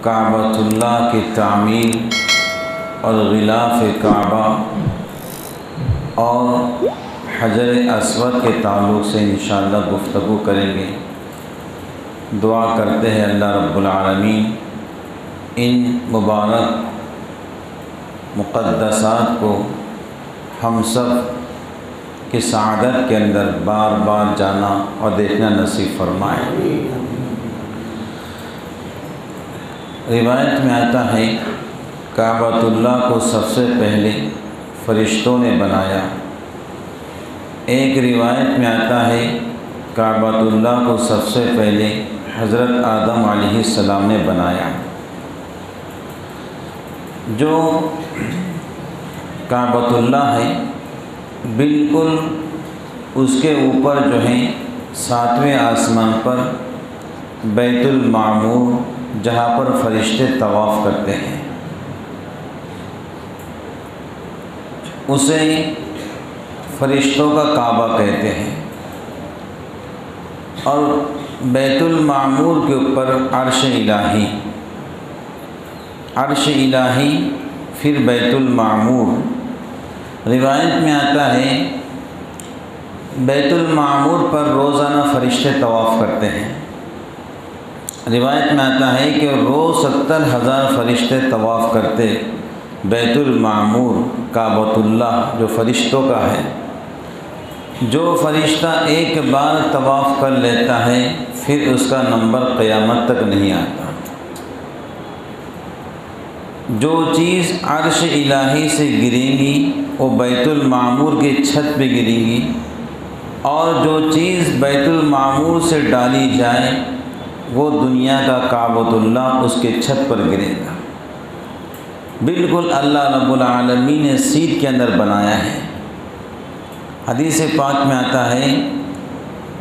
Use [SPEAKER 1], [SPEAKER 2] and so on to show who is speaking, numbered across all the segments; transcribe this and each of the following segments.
[SPEAKER 1] کعبۃ اللہ کی تعمیر اور غلاف کعبہ اور حجر اسود کے تعلق سے انشاءاللہ گفتگو کریں گے۔ دعا کرتے ہیں اللہ رب العالمین ان مبارک مقدسات کو ہم سب کی سعادت کے اندر بار بار جانا اور دیکھنا نصیب فرمائے۔ روایت میں آتا ہے کعبۃ اللہ کو سب سے پہلے فرشتوں نے بنایا۔ ایک روایت میں آتا ہے کعبۃ اللہ کو سب سے پہلے حضرت آدم علیہ السلام نے بنایا۔ جو کعبۃ اللہ ہے بالکل اس کے اوپر جو ہے 7ویں آسمان پر بیت المعمور، جہاں پر فرشتے طواف کرتے ہیں، اسے فرشتوں کا کعبہ کہتے ہیں۔ اور بیت المعمور کے اوپر عرش الہی، عرش الہی پھر بیت المعمور۔ روایت میں آتا ہے بیت المعمور پر روزانہ فرشتے طواف کرتے ہیں۔ روایت میں آتا ہے کہ روز 70,000 فرشتے طواف کرتے بیت المعمور کعبۃ اللہ جو فرشتوں کا ہے۔ جو فرشتہ ایک بار طواف کر لیتا ہے پھر اس کا نمبر قیامت تک نہیں آتا۔ جو چیز عرش الہی سے گریں گی وہ بیت المعمور کی چھت پہ گریں گی، اور جو چیز بیت المعمور سے ڈالی جائے وہ دنیا کا کعبۃ اللہ اس کے چھت پر گرے گا۔ بالکل اللہ رب العالمین نے سیٹ کے اندر بنایا ہے۔ حدیث پاک میں آتا ہے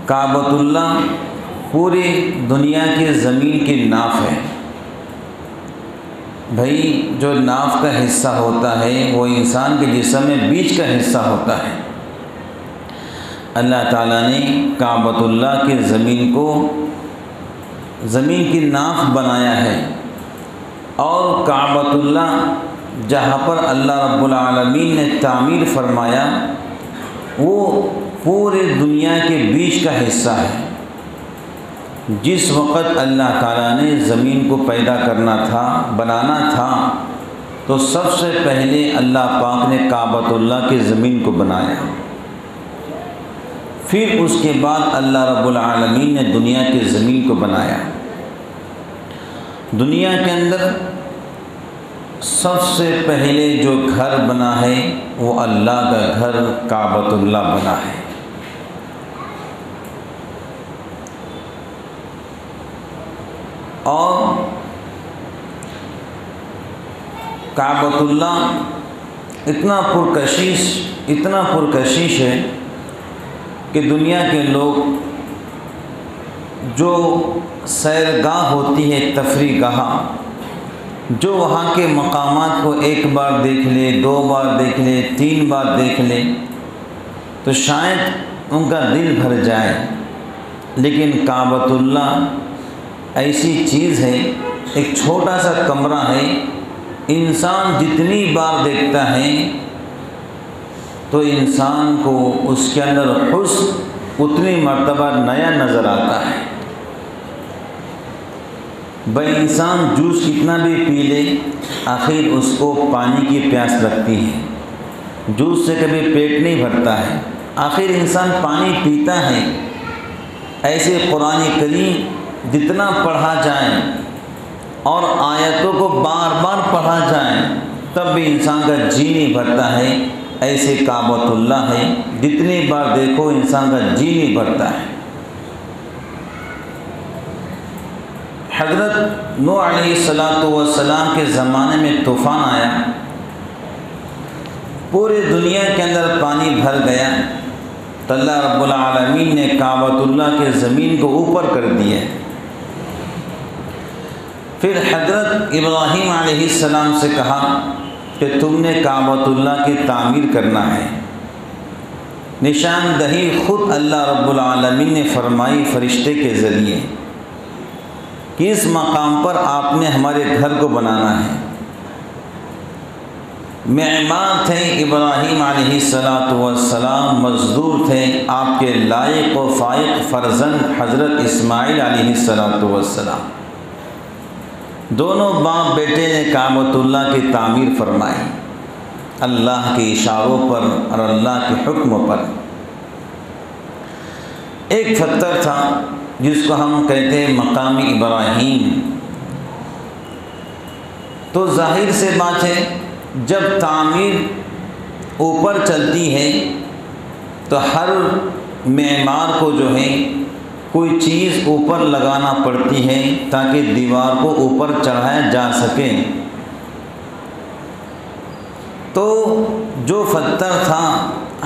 [SPEAKER 1] کعبۃ اللہ پوری دنیا کی زمین کی ناف ہے۔ بھائی جو ناف کا حصہ ہوتا ہے وہ انسان کے جسم میں بیچ کا حصہ ہوتا ہے۔ اللہ تعالیٰ نے کعبۃ اللہ کی زمین کو زمین کی ناف بنایا ہے، اور کعبۃ اللہ جہاں پر اللہ رب العالمین نے تعمیر فرمایا وہ پورے دنیا کے بیچ کا حصہ ہے۔ جس وقت اللہ تعالیٰ نے زمین کو پیدا کرنا تھا، بنانا تھا، تو سب سے پہلے اللہ پاک نے کعبۃ اللہ کی زمین کو بنایا۔ پھر اس کے بعد اللہ رب العالمین نے دنیا کی زمین کو بنایا۔ دنیا کے اندر سب سے پہلے جو گھر بنا ہے وہ اللہ کا گھر کعبۃ اللہ بنا ہے۔ اور کعبۃ اللہ اتنا پرکشش ہے کہ دنیا کے لوگ جو سیرگاہ ہوتی ہے، تفریح گاہ، جو وہاں کے مقامات کو ایک بار دیکھ لے، 2 بار دیکھ لے، 3 بار دیکھ لے تو شاید ان کا دل بھر جائے۔ لیکن کعبۃ اللہ ایسی چیز ہے، ایک چھوٹا سا کمرہ ہے، انسان جتنی بار دیکھتا ہے تو انسان کو اس کے اندر حسن اتنی مرتبہ نیا نظر آتا ہے۔ بھائی انسان جوس کتنا بھی پی لے آخر اس کو پانی کی پیاس لگتی ہے، جوس سے کبھی پیٹ نہیں بھرتا ہے، آخر انسان پانی پیتا ہے۔ ایسے قرآن کریم جتنا پڑھا جائے اور آیتوں کو بار بار پڑھا جائے تب بھی انسان کا جی نہیں بھرتا ہے۔ ایسے کعبۃ اللہ ہے، جتنی بار دیکھو انسان کا جی نہیں بھرتا ہے۔ حضرت نوح علیہ السلام کے زمانے میں طوفان آیا، پورے دنیا کے اندر پانی بھر گیا، تو اللہ رب العالمین نے کعبۃ اللہ کے زمین کو اوپر کر دیا۔ پھر حضرت ابراہیم علیہ السلام سے کہا کہ تم نے کعبۃ اللہ کی تعمیر کرنا ہے۔ نشاندہی خود اللہ رب العالمین نے فرمائی فرشتے کے ذریعے کس مقام پر آپ نے ہمارے گھر کو بنانا ہے۔ معمار تھے ابراہیم علیہ السلام، مزدور تھے آپ کے لائق و فائق فرزند حضرت اسماعیل علیہ السلام۔ دونوں باپ بیٹے نے کعبۃ اللہ کی تعمیر فرمائی اللہ کے اشاروں پر اور اللہ کے حکم پر۔ ایک پتھر تھا جس کو ہم کہتے ہیں مقام ابراہیم۔ تو ظاہر سے بات ہے جب تعمیر اوپر چلتی ہے تو ہر معمار کو جو ہے کوئی چیز اوپر لگانا پڑتی ہے تاکہ دیوار کو اوپر چڑھایا جا سکے۔ تو جو پتھر تھا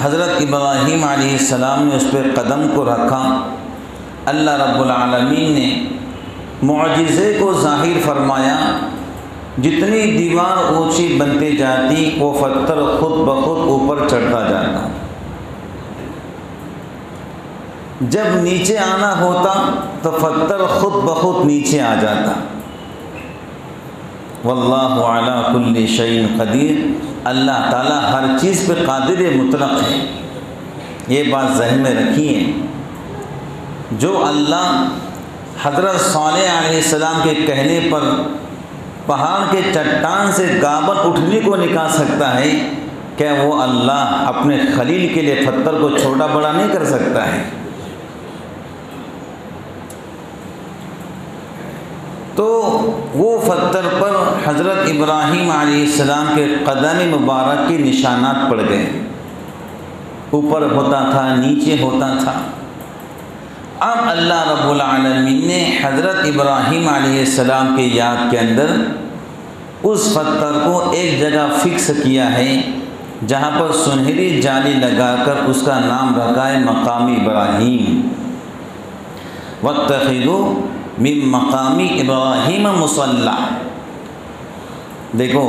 [SPEAKER 1] حضرت ابراہیم علیہ السلام نے اس پہ قدم کو رکھا، اللہ رب العالمین نے معجزے کو ظاہر فرمایا، جتنی دیوار اونچی بنتی جاتی وہ پتھر خود بخود اوپر چڑھتا جاتا، جب نیچے آنا ہوتا تو پتھر خود بخود نیچے آ جاتا۔ واللہ علی کل شیء قدیر، اللہ تعالیٰ ہر چیز پہ قادر مطلق ہے، یہ بات ذہن میں رکھیے۔ جو اللہ حضرت صالح علیہ السلام کے کہنے پر پہاڑ کے چٹان سے گابن اٹھنے کو نکال سکتا ہے، کیا وہ اللہ اپنے خلیل کے لیے پتھر کو چھوٹا بڑا نہیں کر سکتا ہے؟ تو وہ پتھر پر حضرت ابراہیم علیہ السلام کے قدم مبارک کے نشانات پڑ گئے، اوپر ہوتا تھا نیچے ہوتا تھا۔ اب اللہ رب العالمین نے حضرت ابراہیم علیہ السلام کے یاد کے اندر اس پتھر کو ایک جگہ فکس کیا ہے جہاں پر سنہری جالی لگا کر اس کا نام رکھا ہے مقام ابراہیم۔ واتخذوا من مقام ابراہیم مصلی۔ دیکھو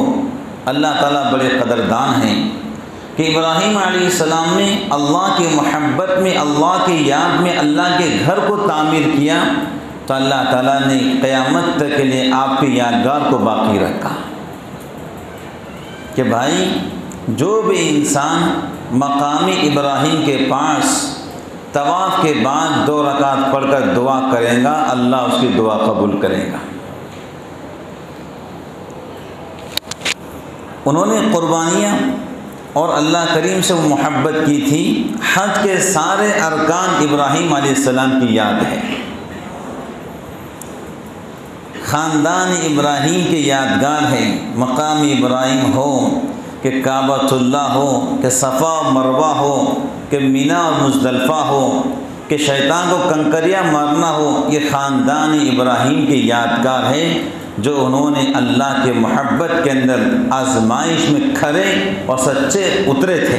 [SPEAKER 1] اللہ تعالیٰ بڑے قدردان ہیں کہ ابراہیم علیہ السلام نے اللہ کی محبت میں، اللہ کی یاد میں اللہ کے گھر کو تعمیر کیا، تو اللہ تعالیٰ نے قیامت تک کے لیے آپ کی یادگار کو باقی رکھا کہ بھائی جو بھی انسان مقام ابراہیم کے پاس طواف کے بعد 2 رکعت پڑھ کر دعا کرے گا، اللہ اس کی دعا قبول کرے گا۔ انہوں نے قربانیاں اور اللہ کریم سے وہ محبت کی تھی، حج کے سارے ارکان ابراہیم علیہ السلام کی یاد ہے، خاندان ابراہیم کی یادگار ہے۔ مقام ابراہیم ہو کہ کعبۃ اللہ ہو کہ صفا و مروہ ہو کہ منی اور مزدلفہ ہو کہ شیطان کو کنکریاں مارنا ہو، یہ خاندان ابراہیم کی یادگار ہے جو انہوں نے اللہ کے محبت کے اندر آزمائش میں کھڑے اور سچے اترے تھے۔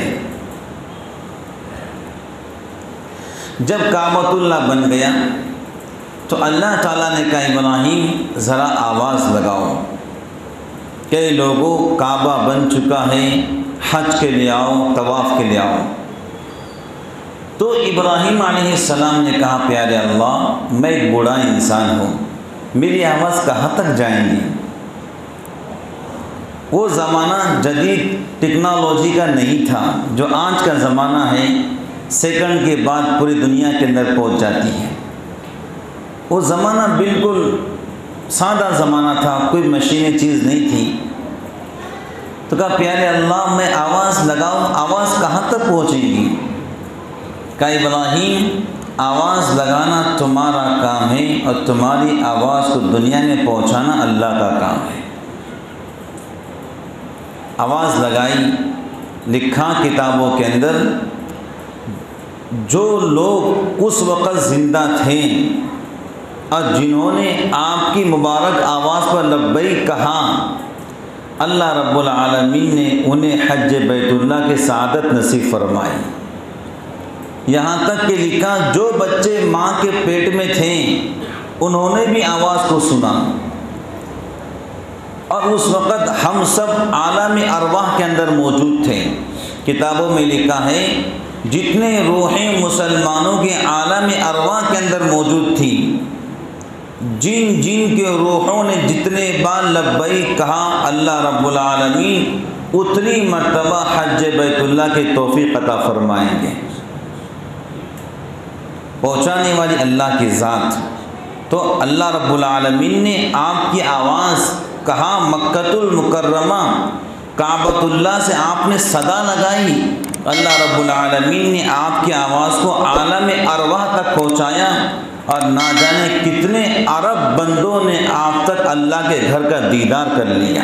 [SPEAKER 1] جب کعبۃ اللہ بن گیا تو اللہ تعالیٰ نے کہا ابراہیم ذرا آواز لگاؤ، کئی لوگوں کعبہ بن چکا ہے، حج کے لیے آؤ، طواف کے لیے آؤ۔ تو ابراہیم علیہ السلام نے کہا پیارے اللہ میں ایک بوڑھا انسان ہوں، میری آواز کہاں تک جائیں گی؟ وہ زمانہ جدید ٹیکنالوجی کا نہیں تھا جو آج کا زمانہ ہے، سیکنڈ کے بعد پوری دنیا کے اندر پہنچ جاتی ہے۔ وہ زمانہ بالکل سادہ زمانہ تھا، کوئی مشینیں چیز نہیں تھی۔ تو کہا پیارے اللہ میں آواز لگاؤں، آواز کہاں تک پہنچے گی؟ کہا ابراہیم آواز لگانا تمہارا کام ہے اور تمہاری آواز کو دنیا میں پہنچانا اللہ کا کام ہے۔ آواز لگائی، لکھا کتابوں کے اندر جو لوگ اس وقت زندہ تھے اور جنہوں نے آپ کی مبارک آواز پر لبیک کہا، اللہ رب العالمین نے انہیں حج بیت اللہ کی سعادت نصیب فرمائی۔ یہاں تک کہ لکھا جو بچے ماں کے پیٹ میں تھے انہوں نے بھی آواز کو سنا، اور اس وقت ہم سب عالم ارواح کے اندر موجود تھے۔ کتابوں میں لکھا ہے جتنے روحیں مسلمانوں کے عالم ارواح کے اندر موجود تھی جن جن کے روحوں نے جتنے بار لبیک کہا اللہ رب العالمین اتنی مرتبہ حج بیت اللہ کے توفیق عطا فرمائیں گے۔ پہنچانے والی اللہ کی ذات، تو اللہ رب العالمین نے آپ کی آواز کہا مکۃ المکرمہ کعبۃ اللہ سے آپ نے صدا لگائی، اللہ رب العالمین نے آپ کی آواز کو عالم ارواح تک پہنچایا، اور نہ جانے کتنے عرب بندوں نے آپ تک اللہ کے گھر کا دیدار کر لیا۔